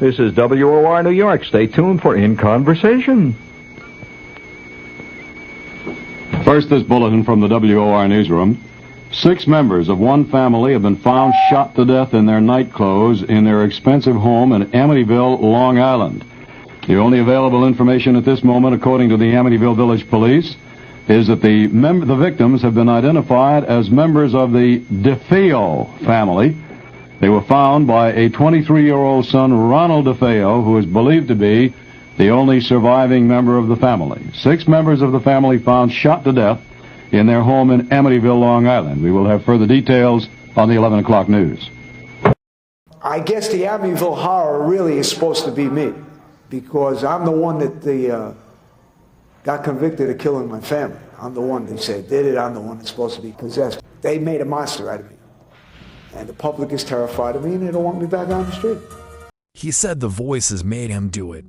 This is WOR New York. Stay tuned for In Conversation. First, this bulletin from the WOR newsroom. 6 members of one family have been found shot to death in their night clothes in their expensive home in Amityville, Long Island. The only available information at this moment, according to the Amityville Village Police, is that the victims have been identified as members of the DeFeo family. They were found by a 23-year-old son, Ronald DeFeo, who is believed to be the only surviving member of the family. 6 members of the family found shot to death in their home in Amityville, Long Island. We will have further details on the 11 o'clock news. I guess the Amityville Horror really is supposed to be me, because I'm the one that got convicted of killing my family. I'm the one that said did it. I'm the one that's supposed to be possessed. They made a monster out of me. And the public is terrified of me, and they don't want me back on the street. He said the voices made him do it.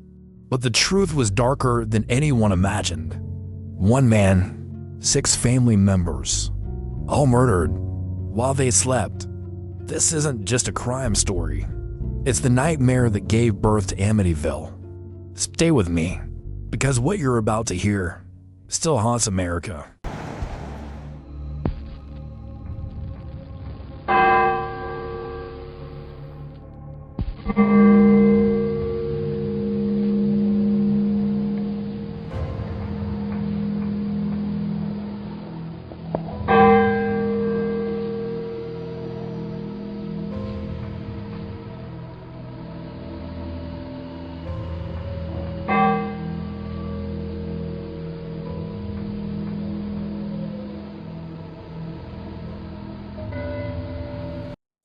But the truth was darker than anyone imagined. One man, 6 family members, all murdered while they slept. This isn't just a crime story. It's the nightmare that gave birth to Amityville. Stay with me, because what you're about to hear still haunts America.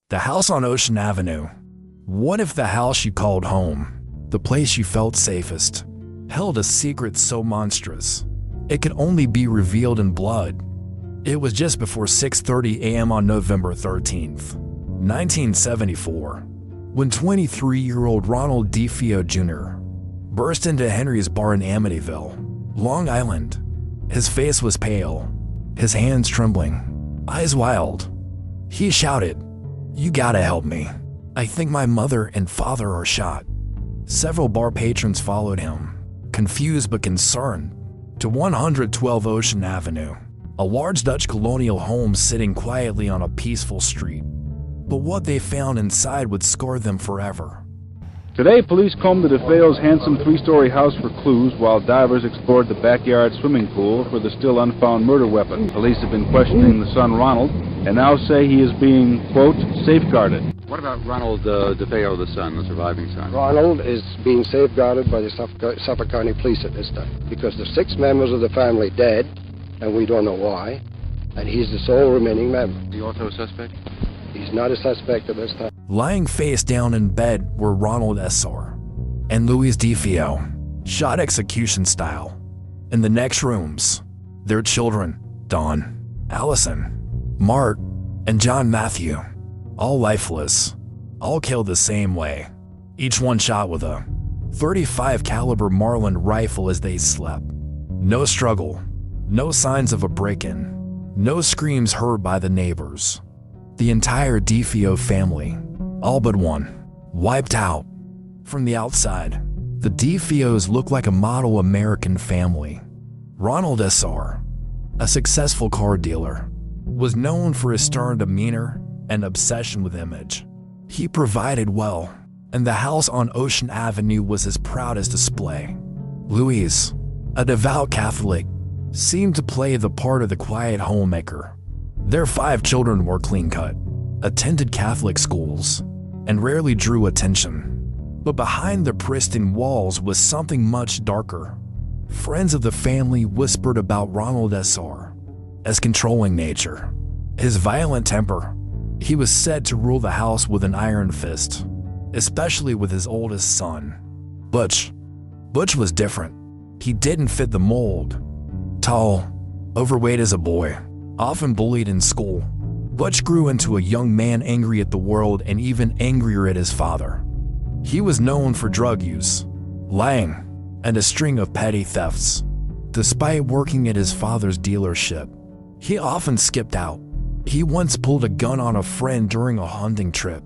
The house on Ocean Avenue. What if the house you called home, the place you felt safest, held a secret so monstrous it could only be revealed in blood? It was just before 6:30 a.m. on November 13th, 1974, when 23-year-old Ronald DeFeo Jr. burst into Henry's bar in Amityville, Long Island. His face was pale, his hands trembling, eyes wild. He shouted, "You gotta help me. I think my mother and father are shot." Several bar patrons followed him, confused but concerned, to 112 Ocean Avenue, a large Dutch colonial home sitting quietly on a peaceful street. But what they found inside would scar them forever. Today, police combed the DeFeo's handsome 3-story house for clues, while divers explored the backyard swimming pool for the still unfound murder weapon. Police have been questioning the son, Ronald, and now say he is being, quote, safeguarded. What about Ronald DeFeo, the son, the surviving son? Ronald is being safeguarded by the Suffolk County Police at this time, because there's 6 members of the family dead, and we don't know why, and he's the sole remaining member. Is he also a suspect? He's not a suspect at this time. Lying face down in bed were Ronald S.R. and Louise DeFeo, shot execution style. In the next rooms, their children, Dawn, Allison, Mark, and John Matthew, all lifeless, all killed the same way. Each one shot with a .35 caliber Marlin rifle as they slept. No struggle, no signs of a break-in, no screams heard by the neighbors. The entire DeFeo family, all but one, wiped out. From the outside, the DeFeos look like a model American family. Ronald S.R., a successful car dealer, was known for his stern demeanor and obsession with image. He provided well, and the house on Ocean Avenue was his proudest display. Louise, a devout Catholic, seemed to play the part of the quiet homemaker. Their 5 children were clean-cut, attended Catholic schools, and rarely drew attention. But behind the pristine walls was something much darker. Friends of the family whispered about Ronald S.R. as controlling nature, his violent temper. He was said to rule the house with an iron fist, especially with his oldest son, Butch. Butch was different. He didn't fit the mold. Tall, overweight as a boy, often bullied in school, Butch grew into a young man angry at the world and even angrier at his father. He was known for drug use, lying, and a string of petty thefts. Despite working at his father's dealership, he often skipped out. He once pulled a gun on a friend during a hunting trip,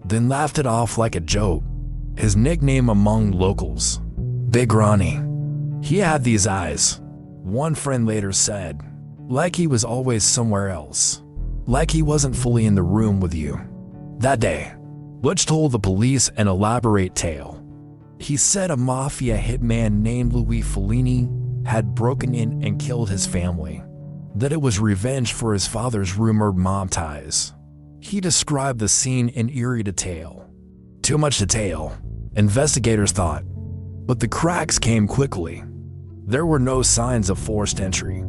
then laughed it off like a joke. his nickname among locals, Big Ronnie. He had these eyes, one friend later said, like he was always somewhere else, like he wasn't fully in the room with you. That day, Butch told the police an elaborate tale. He said a mafia hitman named Louis Fellini had broken in and killed his family, that it was revenge for his father's rumored mob ties. He described the scene in eerie detail. Too much detail, investigators thought, but the cracks came quickly. There were no signs of forced entry,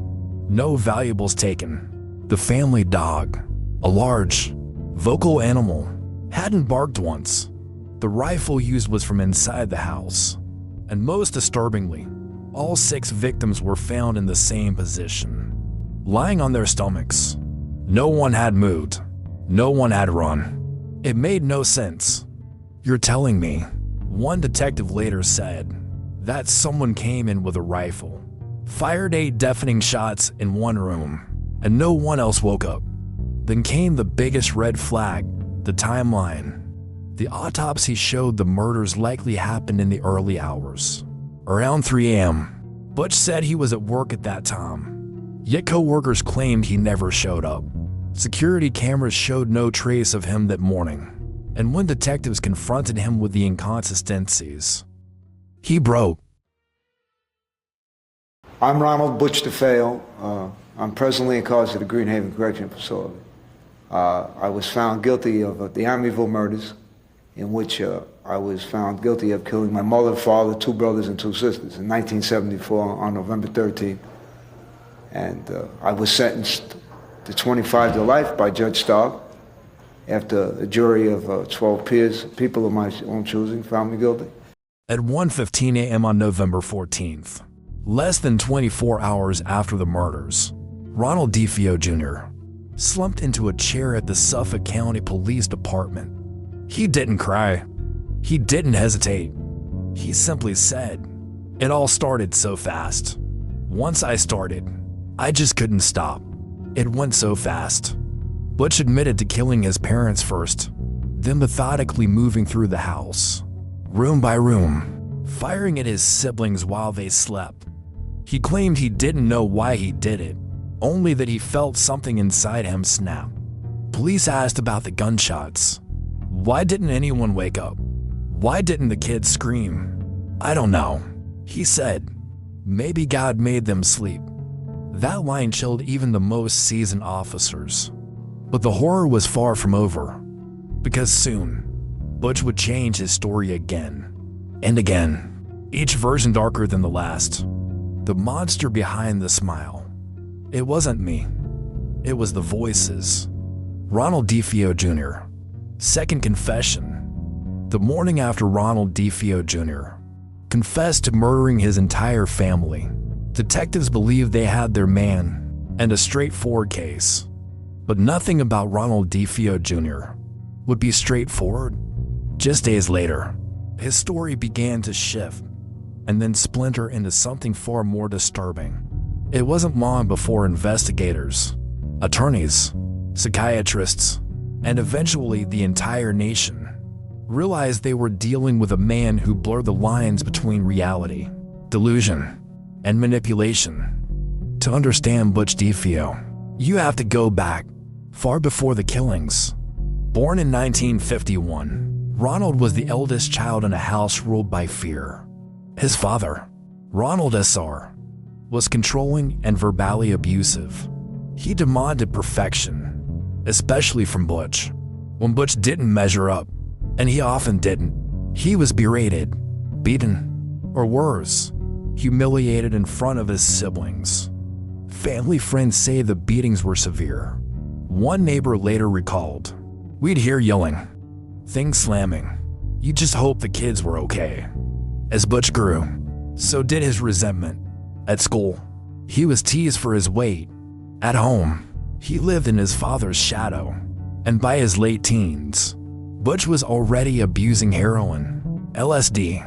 no valuables taken. The family dog, a large, vocal animal, hadn't barked once. The rifle used was from inside the house. And most disturbingly, all 6 victims were found in the same position, lying on their stomachs. No one had moved. No one had run. It made no sense. You're telling me, one detective later said, that someone came in with a rifle, fired 8 deafening shots in one room, and no one else woke up. Then came the biggest red flag, the timeline. The autopsy showed the murders likely happened in the early hours, around 3 a.m. Butch said he was at work at that time, yet co-workers claimed he never showed up. Security cameras showed no trace of him that morning, and when detectives confronted him with the inconsistencies, he broke. I'm Ronald Butch DeFeo. I'm presently incarcerated at the Greenhaven Correctional Facility. I was found guilty of the Amityville murders, in which I was found guilty of killing my mother, father, 2 brothers, and 2 sisters in 1974 on November 13th. And I was sentenced to 25 to life by Judge Stark after a jury of 12 peers, people of my own choosing, found me guilty. At 1:15 a.m. on November 14th, less than 24 hours after the murders, Ronald DeFeo Jr. slumped into a chair at the Suffolk County Police Department. He didn't cry. He didn't hesitate. He simply said, "It all started so fast. Once I started, I just couldn't stop. It went so fast." Butch admitted to killing his parents first, then methodically moving through the house, room by room, firing at his siblings while they slept. He claimed he didn't know why he did it, only that he felt something inside him snap. Police asked about the gunshots. Why didn't anyone wake up? Why didn't the kids scream? "I don't know," he said. "Maybe God made them sleep." That line chilled even the most seasoned officers. But the horror was far from over, because soon, Butch would change his story again and again, each version darker than the last. The monster behind the smile. It wasn't me. It was the voices. Ronald DeFeo Jr. Second confession. The morning after Ronald DeFeo Jr. confessed to murdering his entire family, detectives believed they had their man and a straightforward case. But nothing about Ronald DeFeo Jr. would be straightforward. Just days later, his story began to shift and then splinter into something far more disturbing. It wasn't long before investigators, attorneys, psychiatrists, and eventually the entire nation realized they were dealing with a man who blurred the lines between reality, delusion, and manipulation. To understand Butch DeFeo, you have to go back far before the killings. Born in 1951, Ronald was the eldest child in a house ruled by fear. His father, Ronald Sr., was controlling and verbally abusive. He demanded perfection, especially from Butch. When Butch didn't measure up, and he often didn't, he was berated, beaten, or worse, humiliated in front of his siblings. Family friends say the beatings were severe. One neighbor later recalled, "We'd hear yelling, things slamming. You just hope the kids were okay." As Butch grew, so did his resentment. At school, he was teased for his weight. At home, he lived in his father's shadow. And by his late teens, Butch was already abusing heroin, LSD,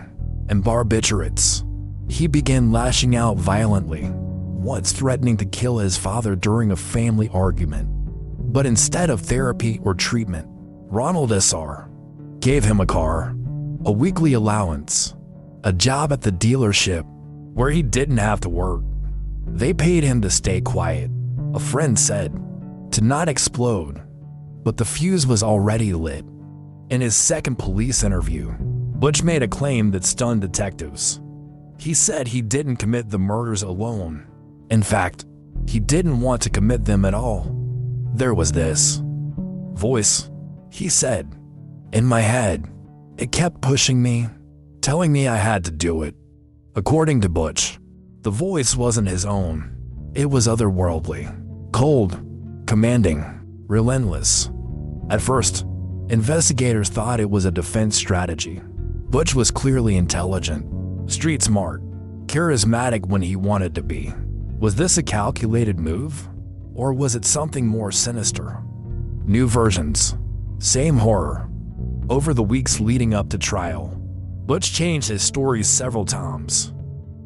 and barbiturates. He began lashing out violently, once threatening to kill his father during a family argument. But instead of therapy or treatment, Ronald Sr. gave him a car. a weekly allowance, a job at the dealership where he didn't have to work. They paid him to stay quiet, a friend said, to not explode. But the fuse was already lit. In his second police interview, Butch made a claim that stunned detectives. He said he didn't commit the murders alone. In fact, he didn't want to commit them at all. There was this voice, he said, in my head. It kept pushing me, telling me I had to do it. According to Butch, the voice wasn't his own. It was otherworldly, cold, commanding, relentless. At first, investigators thought it was a defense strategy. Butch was clearly intelligent, street smart, charismatic when he wanted to be. Was this a calculated move? Or was it something more sinister? New versions, same horror. Over the weeks leading up to trial, Butch changed his stories several times.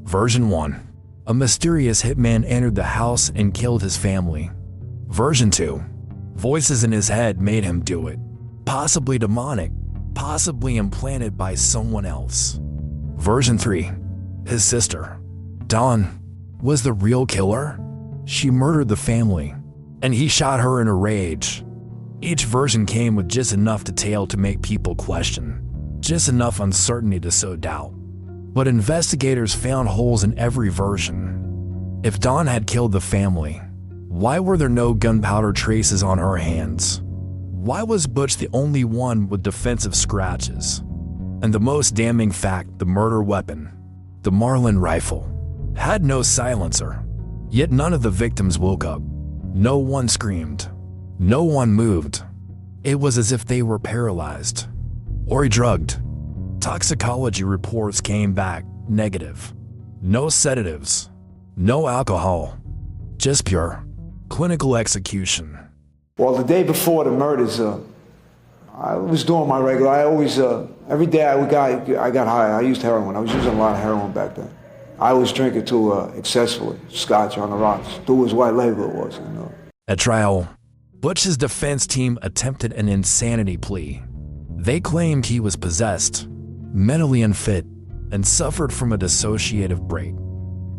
Version 1. A mysterious hitman entered the house and killed his family. Version 2. Voices in his head made him do it. Possibly demonic, possibly implanted by someone else. Version 3. His sister, Dawn, was the real killer. She murdered the family, and he shot her in a rage. Each version came with just enough detail to make people question, just enough uncertainty to sow doubt. But investigators found holes in every version. If Dawn had killed the family, why were there no gunpowder traces on her hands? Why was Butch the only one with defensive scratches? And the most damning fact, the murder weapon, the Marlin rifle, had no silencer. Yet none of the victims woke up. No one screamed. No one moved. It was as if they were paralyzed or drugged. Toxicology reports came back negative. No sedatives, no alcohol, just pure clinical execution. Well, the day before the murders, I was doing my regular. I always, every day I got high. I used heroin. I was using a lot of heroin back then. I was drinking too excessively, scotch on the rocks. Through his white label it was, you know. At trial, Butch's defense team attempted an insanity plea. They claimed he was possessed, mentally unfit, and suffered from a dissociative break.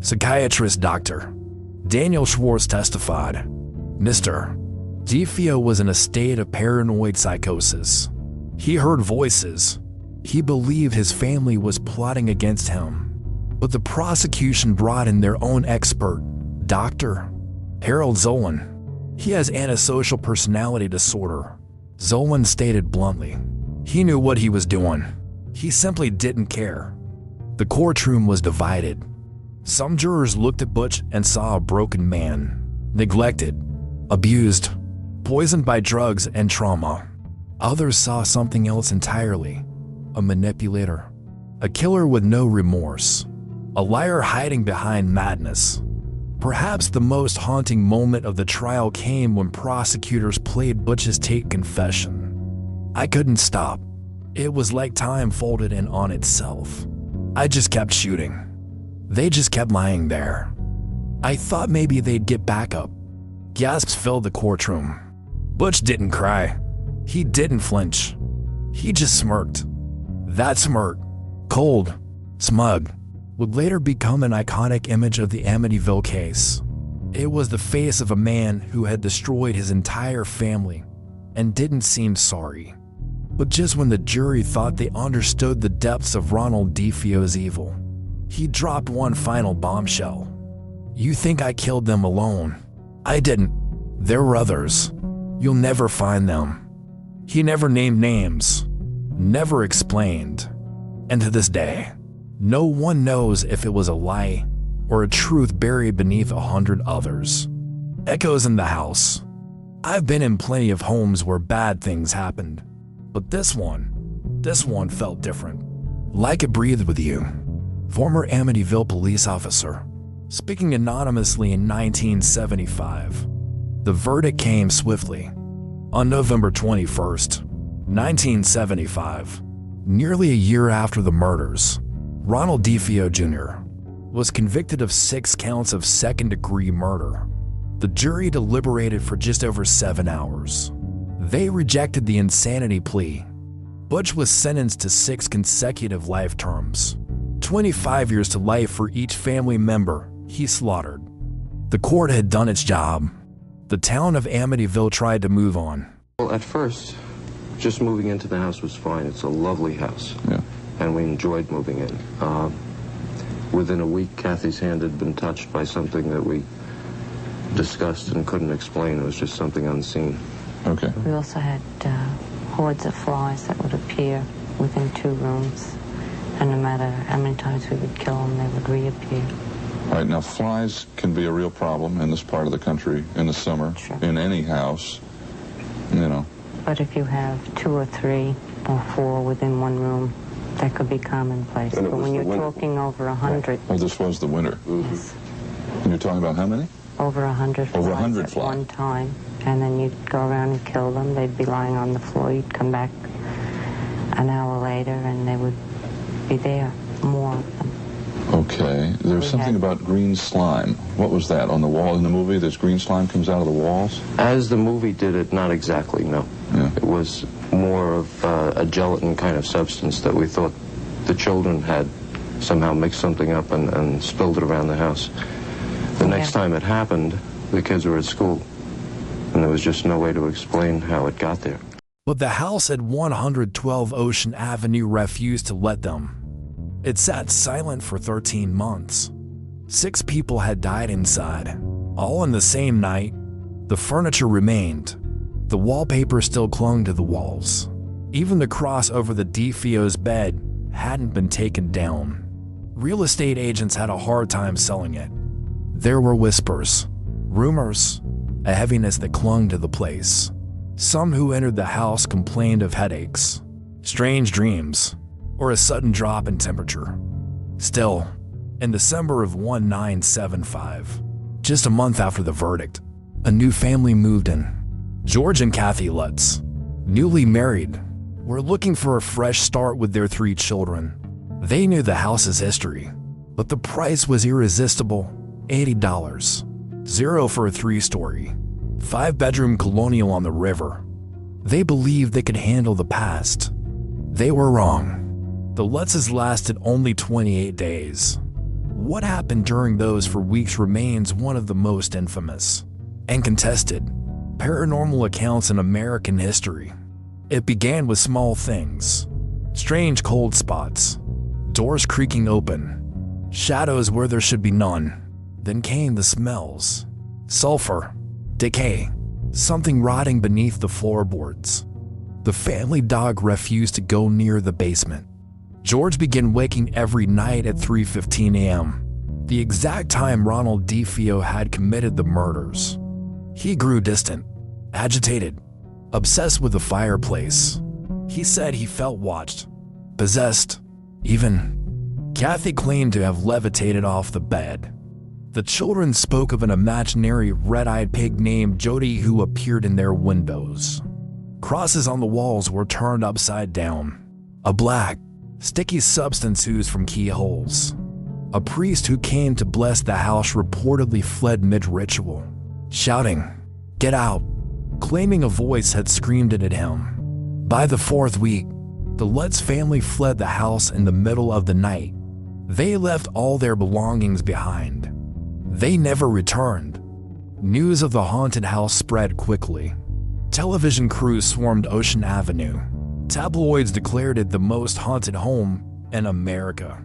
Psychiatrist Dr. Daniel Schwartz testified, Mr. DeFeo was in a state of paranoid psychosis. He heard voices. He believed his family was plotting against him. But the prosecution brought in their own expert, Dr. Harold Zolan. He has antisocial personality disorder. Zolan stated bluntly, he knew what he was doing. He simply didn't care. The courtroom was divided. Some jurors looked at Butch and saw a broken man, neglected, abused, poisoned by drugs and trauma. Others saw something else entirely, a manipulator, a killer with no remorse, a liar hiding behind madness. Perhaps the most haunting moment of the trial came when prosecutors played Butch's tape confession. I couldn't stop. It was like time folded in on itself. I just kept shooting. They just kept lying there. I thought maybe they'd get back up. Gasps filled the courtroom. Butch didn't cry. He didn't flinch. He just smirked. That smirk, cold, smug, would later become an iconic image of the Amityville case. It was the face of a man who had destroyed his entire family and didn't seem sorry. But just when the jury thought they understood the depths of Ronald DeFeo's evil, he dropped one final bombshell. You think I killed them alone? I didn't. There were others. You'll never find them. He never named names, never explained. And to this day, no one knows if it was a lie or a truth buried beneath 100 others. Echoes in the house. I've been in plenty of homes where bad things happened, but this one felt different. Like it breathed with you. Former Amityville police officer, speaking anonymously in 1975. The verdict came swiftly. On November 21st, 1975, nearly a year after the murders, Ronald DeFeo Jr. was convicted of 6 counts of second-degree murder. The jury deliberated for just over 7 hours. They rejected the insanity plea. Butch was sentenced to 6 consecutive life terms, 25 years to life for each family member he slaughtered. The court had done its job. The town of Amityville tried to move on. Well, at first, just moving into the house was fine. It's a lovely house. Yeah. And we enjoyed moving in. Within a week, Kathy's hand had been touched by something that we discussed and couldn't explain. It was just something unseen. Okay. We also had hordes of flies that would appear within 2 rooms. And no matter how many times we would kill them, they would reappear. All right, now flies can be a real problem in this part of the country in the summer, Sure. in any house, you know. But if you have 2 or 3 or 4 within one room, that could be commonplace. And it But was when the you're winter. talking over 100, Oh, this was the winter. yes, And you're talking about how many? over 100 flies Over 100 at flies. one time. And then you'd go around and kill them. They'd be lying on the floor. You'd come back an hour later and they would be there, more of them. Okay. There's We something had- about green slime. What was that? On the wall in the movie, this green slime comes out of the walls? As the movie did it, not exactly, no. Yeah. It was more of a gelatin kind of substance that we thought the children had somehow mixed something up and spilled it around the house. The next time it happened, the kids were at school, and there was just no way to explain how it got there. But the house at 112 Ocean Avenue refused to let them. It sat silent for 13 months. 6 people had died inside, all in the same night. The furniture remained. The wallpaper still clung to the walls. Even the cross over the DeFeo's bed hadn't been taken down. Real estate agents had a hard time selling it. There were whispers, rumors, a heaviness that clung to the place. Some who entered the house complained of headaches, strange dreams, or a sudden drop in temperature. Still, in December of 1975, just a month after the verdict, a new family moved in. George and Kathy Lutz, newly married, were looking for a fresh start with their 3 children. They knew the house's history, but the price was irresistible, $80. Zero for a 3-story, 5-bedroom colonial on the river. They believed they could handle the past. They were wrong. The Lutzes lasted only 28 days. What happened during those for weeks remains one of the most infamous and contested paranormal accounts in American history. It began with small things, strange cold spots, doors creaking open, shadows where there should be none. Then came the smells, sulfur, decay, something rotting beneath the floorboards. The family dog refused to go near the basement. George began waking every night at 3:15 a.m., the exact time Ronald DeFeo had committed the murders. He grew distant, agitated, obsessed with the fireplace. He said he felt watched, possessed, even. Kathy claimed to have levitated off the bed. The children spoke of an imaginary red-eyed pig named Jody who appeared in their windows. Crosses on the walls were turned upside down. A black, sticky substance oozed from keyholes. A priest who came to bless the house reportedly fled mid-ritual, shouting, "Get out," claiming a voice had screamed it at him. By the 4th week, the Lutz family fled the house in the middle of the night. They left all their belongings behind. They never returned. News of the haunted house spread quickly. Television crews swarmed Ocean Avenue. Tabloids declared it the most haunted home in America.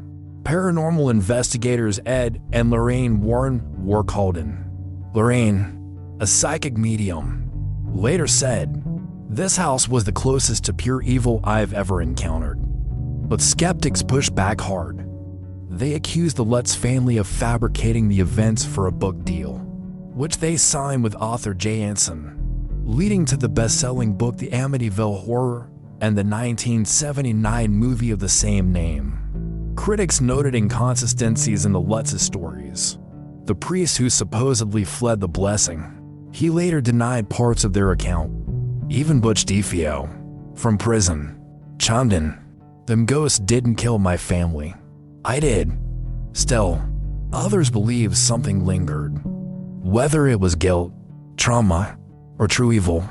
Paranormal investigators Ed and Lorraine Warren were called in. Lorraine, a psychic medium, later said, "This house was the closest to pure evil I've ever encountered." But skeptics pushed back hard. They accused the Lutz family of fabricating the events for a book deal, which they signed with author Jay Anson, leading to the best-selling book The Amityville Horror and the 1979 movie of the same name. Critics noted inconsistencies in the Lutz's stories. The priest who supposedly fled the blessing, he later denied parts of their account. Even Butch DeFeo, from prison, chimed in, "Them ghosts didn't kill my family. I did." Still, others believe something lingered. Whether it was guilt, trauma, or true evil,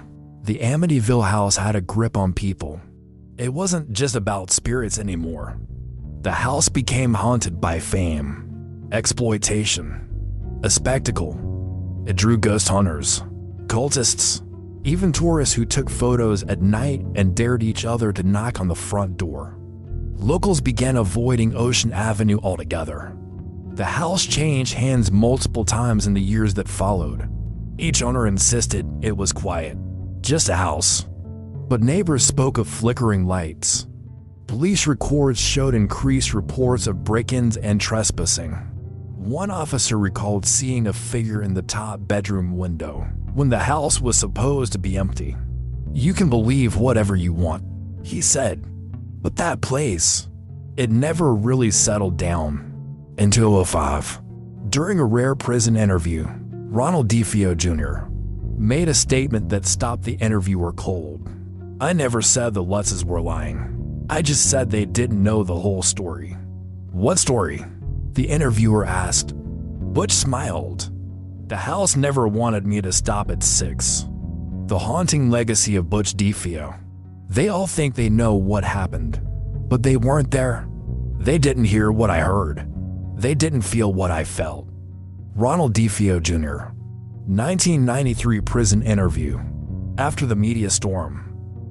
the Amityville house had a grip on people. It wasn't just about spirits anymore. The house became haunted by fame, exploitation, a spectacle. It drew ghost hunters, cultists, even tourists who took photos at night and dared each other to knock on the front door. Locals began avoiding Ocean Avenue altogether. The house changed hands multiple times in the years that followed. Each owner insisted it was quiet, just a house. But neighbors spoke of flickering lights. Police records showed increased reports of break-ins and trespassing. One officer recalled seeing a figure in the top bedroom window when the house was supposed to be empty. "You can believe whatever you want," he said. But that place, it never really settled down. In 2005, during a rare prison interview, Ronald DeFeo Jr. made a statement that stopped the interviewer cold. "I never said the Lutzes were lying. I just said they didn't know the whole story." "What story?" the interviewer asked. Butch smiled. "The house never wanted me to stop at 6. The haunting legacy of Butch DeFeo. They all think they know what happened, but they weren't there. They didn't hear what I heard. They didn't feel what I felt." Ronald DeFeo Jr. 1993 prison interview. After the media storm,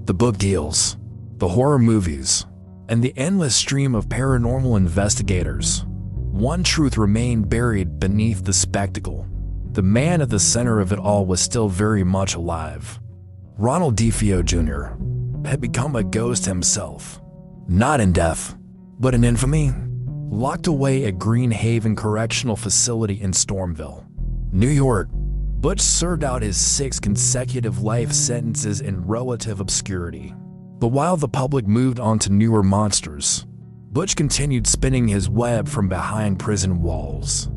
the book deals, the horror movies, and the endless stream of paranormal investigators, one truth remained buried beneath the spectacle. The man at the center of it all was still very much alive. Ronald DeFeo Jr. had become a ghost himself, not in death, but in infamy. Locked away at Green Haven Correctional Facility in Stormville, New York, Butch served out his 6 consecutive life sentences in relative obscurity. But while the public moved on to newer monsters, Butch continued spinning his web from behind prison walls.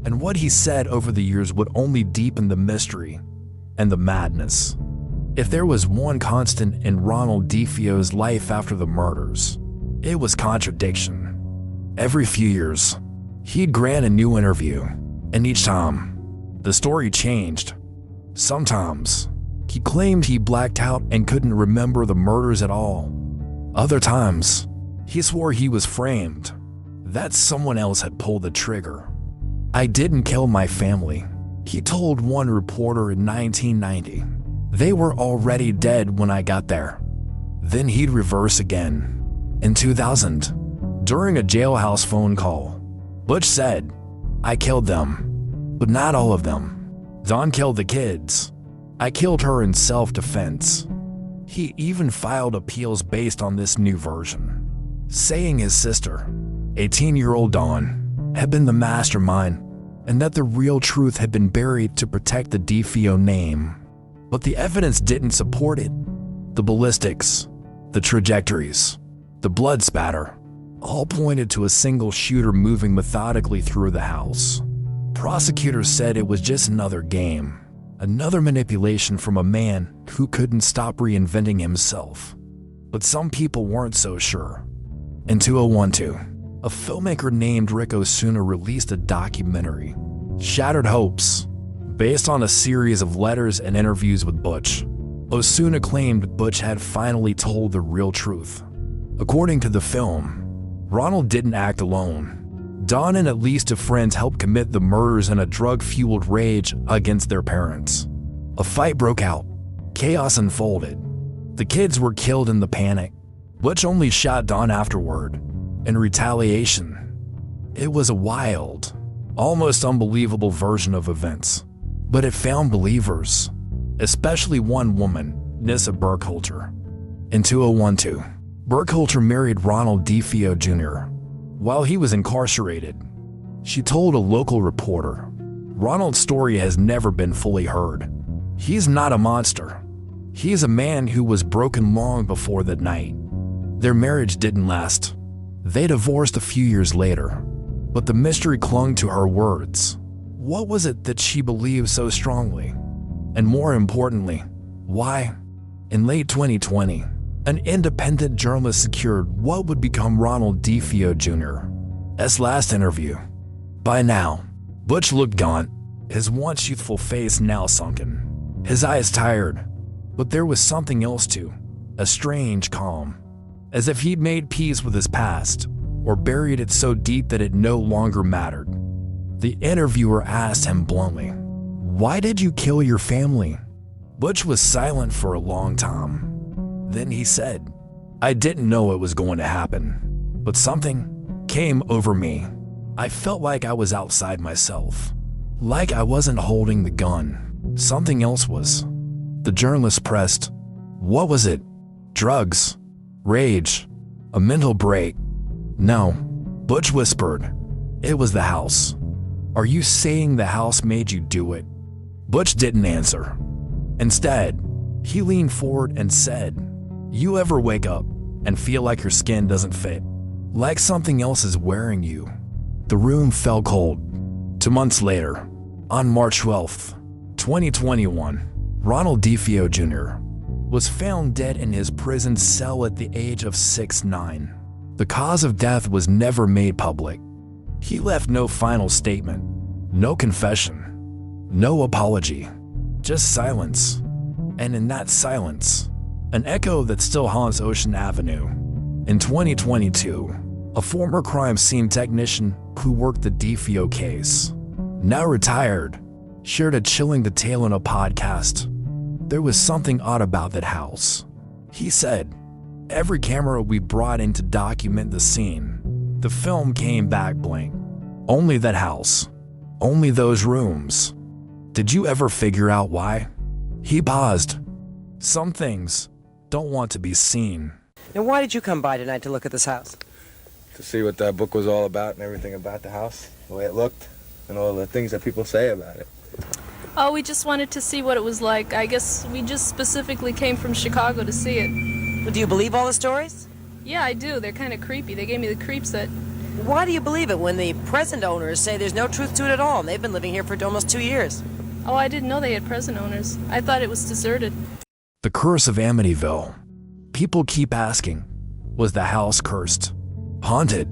And what he said over the years would only deepen the mystery and the madness. If there was one constant in Ronald DeFeo's life after the murders, it was contradiction. Every few years, he'd grant a new interview, and each time, the story changed. Sometimes, he claimed he blacked out and couldn't remember the murders at all. Other times, he swore he was framed, that someone else had pulled the trigger. "I didn't kill my family," he told one reporter in 1990. "They were already dead when I got there." Then he'd reverse again. In 2000, during a jailhouse phone call, Butch said, "I killed them, but not all of them. Dawn killed the kids. I killed her in self-defense." He even filed appeals based on this new version, saying his sister, 18-year-old Dawn, had been the mastermind and that the real truth had been buried to protect the DeFeo name. But the evidence didn't support it. The ballistics, the trajectories, the blood spatter, all pointed to a single shooter moving methodically through the house. Prosecutors said it was just another game, another manipulation from a man who couldn't stop reinventing himself. But some people weren't so sure. In 2012, a filmmaker named Rick Osuna released a documentary, Shattered Hopes, based on a series of letters and interviews with Butch. Osuna claimed Butch had finally told the real truth. According to the film, Ronald didn't act alone. Dawn and at least 2 friends helped commit the murders in a drug-fueled rage against their parents. A fight broke out. Chaos unfolded. The kids were killed in the panic. Butch only shot Dawn afterward, in retaliation. It was a wild, almost unbelievable version of events, but it found believers, especially one woman, Nissa Burkhalter. In 2012, Burkhalter married Ronald DeFeo Jr. while he was incarcerated. She told a local reporter, "Ronald's story has never been fully heard. He's not a monster. He's a man who was broken long before that night." Their marriage didn't last. They divorced a few years later, but the mystery clung to her words. What was it that she believed so strongly? And more importantly, why? In late 2020, an independent journalist secured what would become Ronald DeFeo Jr.'s last interview. By now, Butch looked gaunt, his once youthful face now sunken, his eyes tired. But there was something else too, a strange calm. as if he'd made peace with his past or buried it so deep that it no longer mattered. The interviewer asked him bluntly, "Why did you kill your family?" Butch was silent for a long time. Then he said, "I didn't know it was going to happen, but something came over me. I felt like I was outside myself, like I wasn't holding the gun. Something else was." The journalist pressed, "What was it? Drugs? Rage? A mental break?" "No," Butch whispered. "It was the house." "Are you saying the house made you do it?" Butch didn't answer. Instead, he leaned forward and said, "You ever wake up and feel like your skin doesn't fit? Like something else is wearing you?" The room fell cold. 2 months later, on March 12th, 2021, Ronald DeFeo Jr. was found dead in his prison cell at the age of 69. The cause of death was never made public. He left no final statement, no confession, no apology, just silence. And in that silence, an echo that still haunts Ocean Avenue. In 2022, a former crime scene technician who worked the DeFeo case, now retired, shared a chilling detail in a podcast. There was something odd about that house. He said, "Every camera we brought in to document the scene, the film came back blank. Only that house. Only those rooms. Did you ever figure out why?" He paused. "Some things don't want to be seen." Now, why did you come by tonight to look at this house? To see what that book was all about and everything about the house, the way it looked, and all the things that people say about it. Oh, we just wanted to see what it was like. I guess we just specifically came from Chicago to see it. Well, do you believe all the stories? Yeah, I do. They're kind of creepy. They gave me the creeps that... Why do you believe it when the present owners say there's no truth to it at all, and they've been living here for almost 2 years? Oh, I didn't know they had present owners. I thought it was deserted. The curse of Amityville. People keep asking, was the house cursed? Haunted?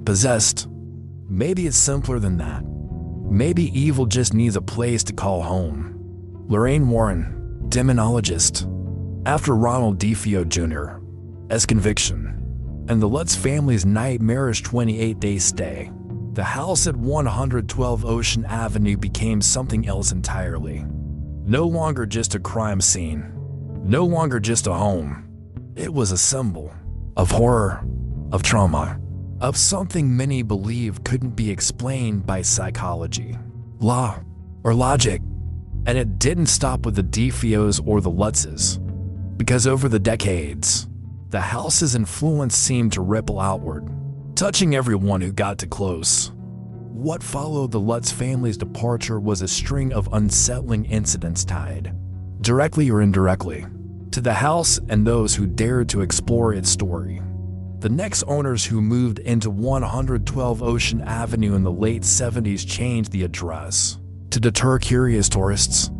Possessed? Maybe it's simpler than that. Maybe evil just needs a place to call home. Lorraine Warren, demonologist. After Ronald DeFeo Jr.'s conviction and the Lutz family's nightmarish 28-day stay, the house at 112 Ocean Avenue became something else entirely. No longer just a crime scene. No longer just a home. It was a symbol of horror, of trauma, of something many believed couldn't be explained by psychology, law, or logic. And it didn't stop with the DeFeos or the Lutzes, because over the decades, the house's influence seemed to ripple outward, touching everyone who got too close. What followed the Lutz family's departure was a string of unsettling incidents tied, directly or indirectly, to the house and those who dared to explore its story. The next owners who moved into 112 Ocean Avenue in the late 70s changed the address to deter curious tourists.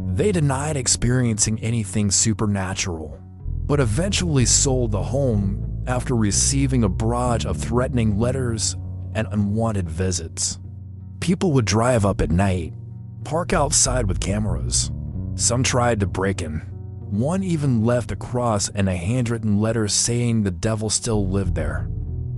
They denied experiencing anything supernatural, but eventually sold the home after receiving a barrage of threatening letters and unwanted visits. People would drive up at night, park outside with cameras. Some tried to break in. One even left a cross and a handwritten letter saying the devil still lived there.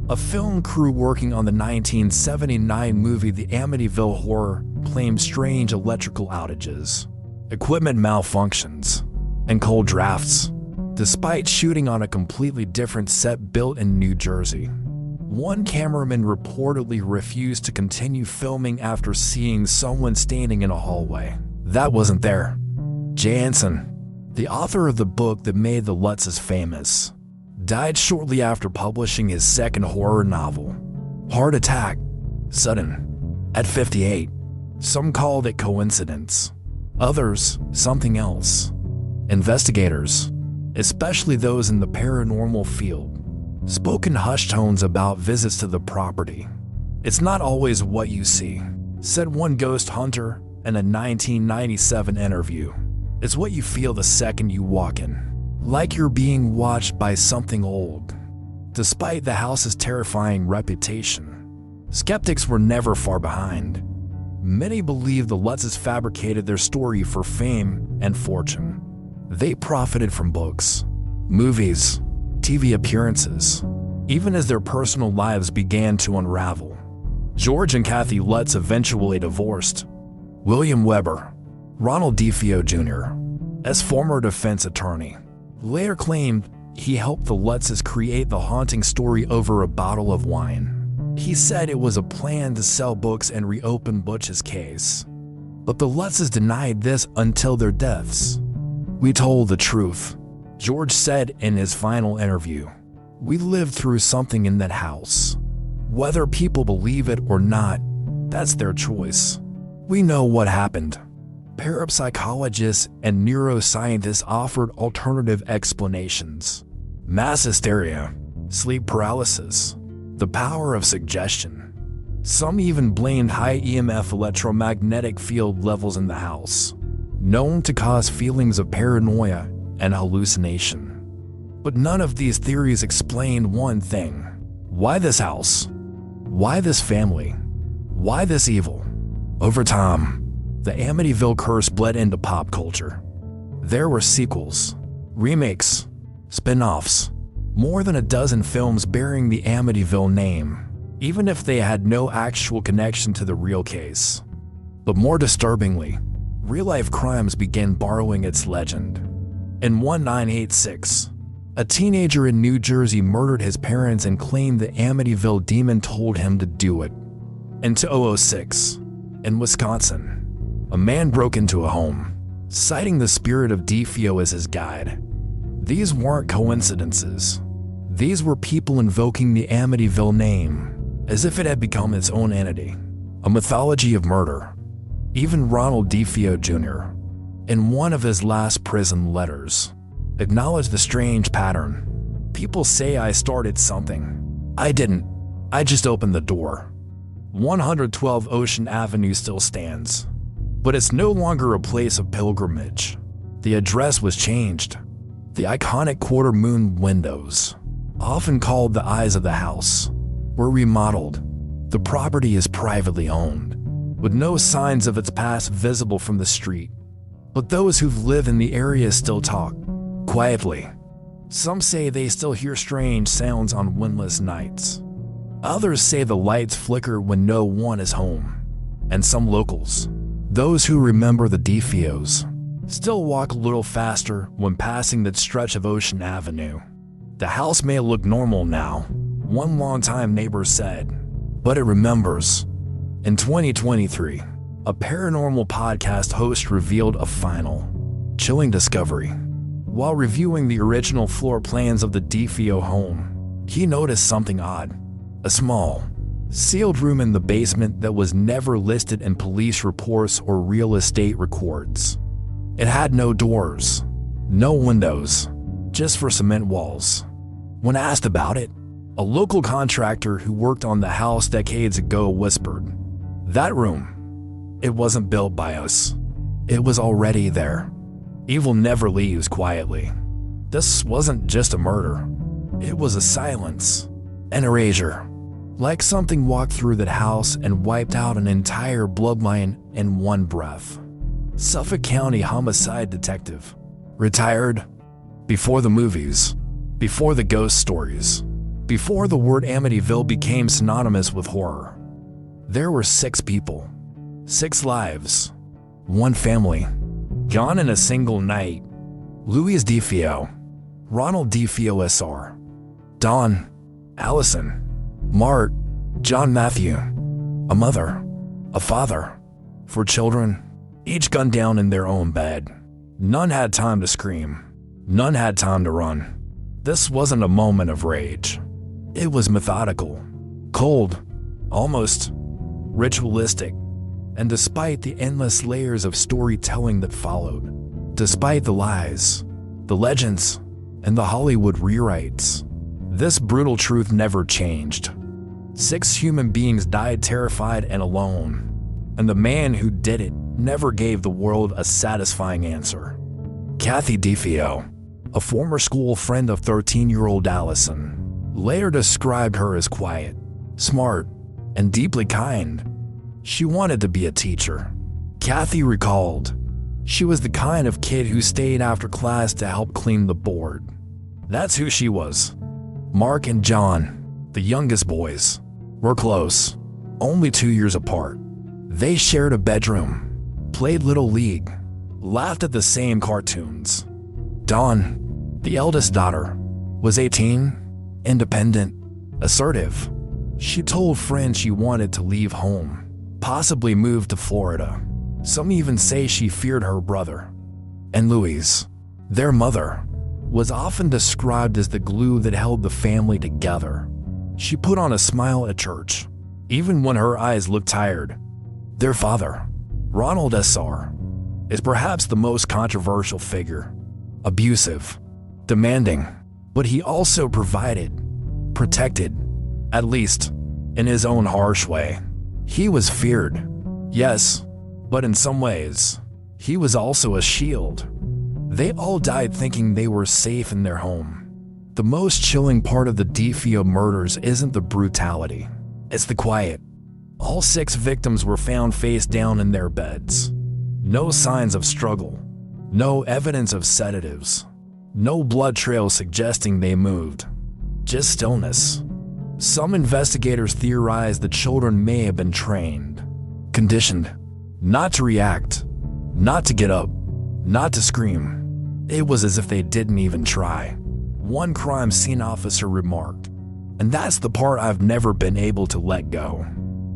A film crew working on the 1979 movie The Amityville Horror claimed strange electrical outages, equipment malfunctions, and cold drafts, despite shooting on a completely different set built in New Jersey. One cameraman reportedly refused to continue filming after seeing someone standing in a hallway that wasn't there. Jansen, the author of the book that made the Lutzes famous, died shortly after publishing his second horror novel, Heart Attack, sudden, at 58. Some called it coincidence, others something else. Investigators, especially those in the paranormal field, spoke in hushed tones about visits to the property. "It's not always what you see," said one ghost hunter in a 1997 interview. "It's what you feel the second you walk in, like you're being watched by something old." Despite the house's terrifying reputation, skeptics were never far behind. Many believe the Lutzes fabricated their story for fame and fortune. They profited from books, movies, TV appearances, even as their personal lives began to unravel. George and Kathy Lutz eventually divorced. William Weber, Ronald DeFeo Jr., as former defense attorney, later claimed he helped the Lutzes create the haunting story over a bottle of wine. He said it was a plan to sell books and reopen Butch's case. But the Lutzes denied this until their deaths. "We told the truth," George said in his final interview. "We lived through something in that house. Whether people believe it or not, that's their choice. We know what happened." Parapsychologists and neuroscientists offered alternative explanations: mass hysteria, sleep paralysis, the power of suggestion. Some even blamed high EMF electromagnetic field levels in the house, known to cause feelings of paranoia and hallucination. But none of these theories explained one thing: why this house? Why this family? Why this evil? Over time, the Amityville curse bled into pop culture. There were sequels, remakes, spin-offs, more than a dozen films bearing the Amityville name, even if they had no actual connection to the real case. But more disturbingly, real-life crimes began borrowing its legend. In 1986, a teenager in New Jersey murdered his parents and claimed the Amityville demon told him to do it. In 2006, in Wisconsin, a man broke into a home, citing the spirit of DeFeo as his guide. These weren't coincidences. These were people invoking the Amityville name, as if it had become its own entity, a mythology of murder. Even Ronald DeFeo Jr., in one of his last prison letters, acknowledged the strange pattern. "People say I started something. I didn't. I just opened the door." 112 Ocean Avenue still stands, but it's no longer a place of pilgrimage. The address was changed. The iconic quarter moon windows, often called the eyes of the house, were remodeled. The property is privately owned, with no signs of its past visible from the street. But those who live in the area still talk, quietly. Some say they still hear strange sounds on windless nights. Others say the lights flicker when no one is home. And some locals, those who remember the DeFeos, still walk a little faster when passing that stretch of Ocean Avenue. "The house may look normal now," one longtime neighbor said, "but it remembers." In 2023, a paranormal podcast host revealed a final, chilling discovery. While reviewing the original floor plans of the DeFeo home, he noticed something odd: a small, sealed room in the basement that was never listed in police reports or real estate records. It had no doors, no windows, just for cement walls. When asked about it, a local contractor who worked on the house decades ago whispered, "That room, it wasn't built by us. It was already there. Evil never leaves quietly." This wasn't just a murder. It was a silence, an erasure. Like something walked through that house and wiped out an entire bloodline in one breath. Suffolk County homicide detective, retired, before the movies, before the ghost stories, before the word Amityville became synonymous with horror. There were 6 people, 6 lives, 1 family, gone in a single night. Louis DeFeo, Ronald DeFeo Sr., Don, Allison, Mart, John Matthew, a mother, a father, 4 children, each gunned down in their own bed. None had time to scream. None had time to run. This wasn't a moment of rage. It was methodical, cold, almost ritualistic. And despite the endless layers of storytelling that followed, despite the lies, the legends, and the Hollywood rewrites, this brutal truth never changed. 6 human beings died terrified and alone, and the man who did it never gave the world a satisfying answer. Kathy DeFeo, a former school friend of 13-year-old Allison, later described her as quiet, smart, and deeply kind. She wanted to be a teacher. Kathy recalled, "She was the kind of kid who stayed after class to help clean the board. That's who she was. Mark and John, the youngest boys, were close, only 2 years apart. They shared a bedroom, played Little League, laughed at the same cartoons. Dawn, the eldest daughter, was 18, independent, assertive. She told friends she wanted to leave home, possibly move to Florida. Some even say she feared her brother. And Louise, their mother, was often described as the glue that held the family together. She put on a smile at church, even when her eyes looked tired. Their father, Ronald DeFeo, is perhaps the most controversial figure. Abusive, demanding, but he also provided, protected, at least in his own harsh way. He was feared, yes, but in some ways, he was also a shield. They all died thinking they were safe in their home. The most chilling part of the DeFeo murders isn't the brutality, it's the quiet. All 6 victims were found face down in their beds. No signs of struggle, no evidence of sedatives, no blood trail suggesting they moved, just stillness. Some investigators theorize the children may have been trained, conditioned, not to react, not to get up, not to scream. It was as if they didn't even try. One crime scene officer remarked, and that's the part I've never been able to let go.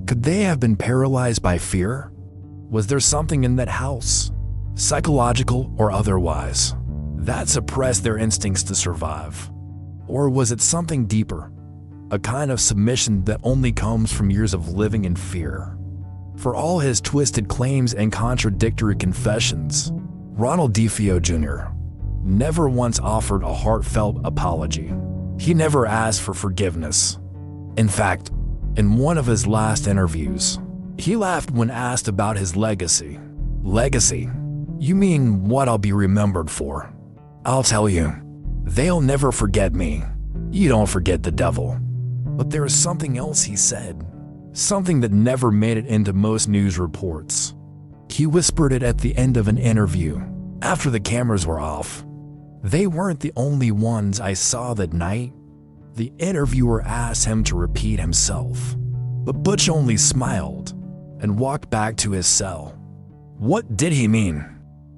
Could they have been paralyzed by fear? Was there something in that house, psychological or otherwise, that suppressed their instincts to survive? Or was it something deeper, a kind of submission that only comes from years of living in fear? For all his twisted claims and contradictory confessions, Ronald DeFeo Jr. never once offered a heartfelt apology. He never asked for forgiveness. In fact, in one of his last interviews, he laughed when asked about his legacy. Legacy? You mean what I'll be remembered for? I'll tell you, they'll never forget me. You don't forget the devil. But there is something else he said, something that never made it into most news reports. He whispered it at the end of an interview, after the cameras were off. They weren't the only ones I saw that night. The interviewer asked him to repeat himself, but Butch only smiled and walked back to his cell. What did he mean?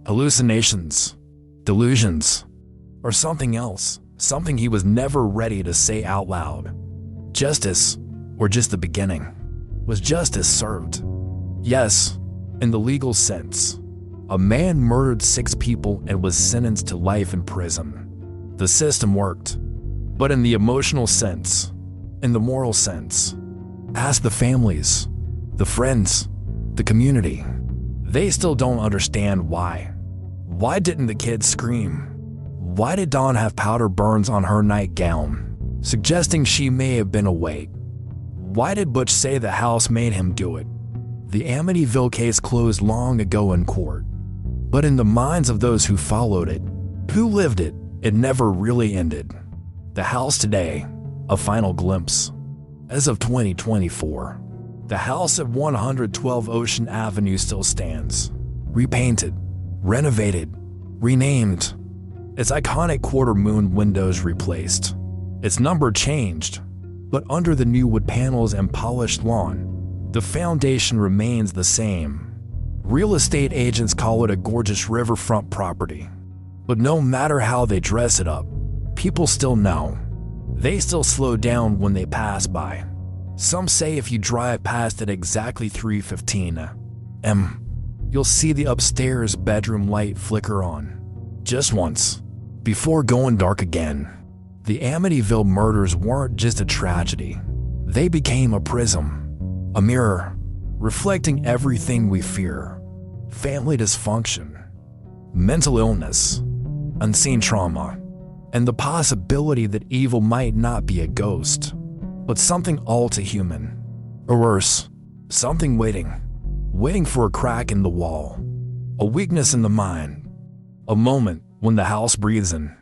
Hallucinations, delusions, or something else, something he was never ready to say out loud. Justice, or just the beginning? Was justice served? Yes, in the legal sense. A man murdered 6 people and was sentenced to life in prison. The system worked. But in the emotional sense, in the moral sense, ask the families, the friends, the community. They still don't understand why. Why didn't the kids scream? Why did Dawn have powder burns on her nightgown, suggesting she may have been awake? Why did Butch say the house made him do it? The Amityville case closed long ago in court. But in the minds of those who followed it, who lived it, it never really ended. The house today, a final glimpse. As of 2024, the house at 112 Ocean Avenue still stands, repainted, renovated, renamed, its iconic quarter-moon windows replaced, its number changed, but under the new wood panels and polished lawn, the foundation remains the same. Real estate agents call it a gorgeous riverfront property, but no matter how they dress it up, people still know. They still slow down when they pass by. Some say if you drive past at exactly 3:15 a.m., you'll see the upstairs bedroom light flicker on. Just once, before going dark again. The Amityville murders weren't just a tragedy. They became a prism, a mirror, reflecting everything we fear. Family dysfunction, mental illness, unseen trauma, and the possibility that evil might not be a ghost, but something all too human. Or worse, something waiting for a crack in the wall, a weakness in the mind, a moment when the house breathes in.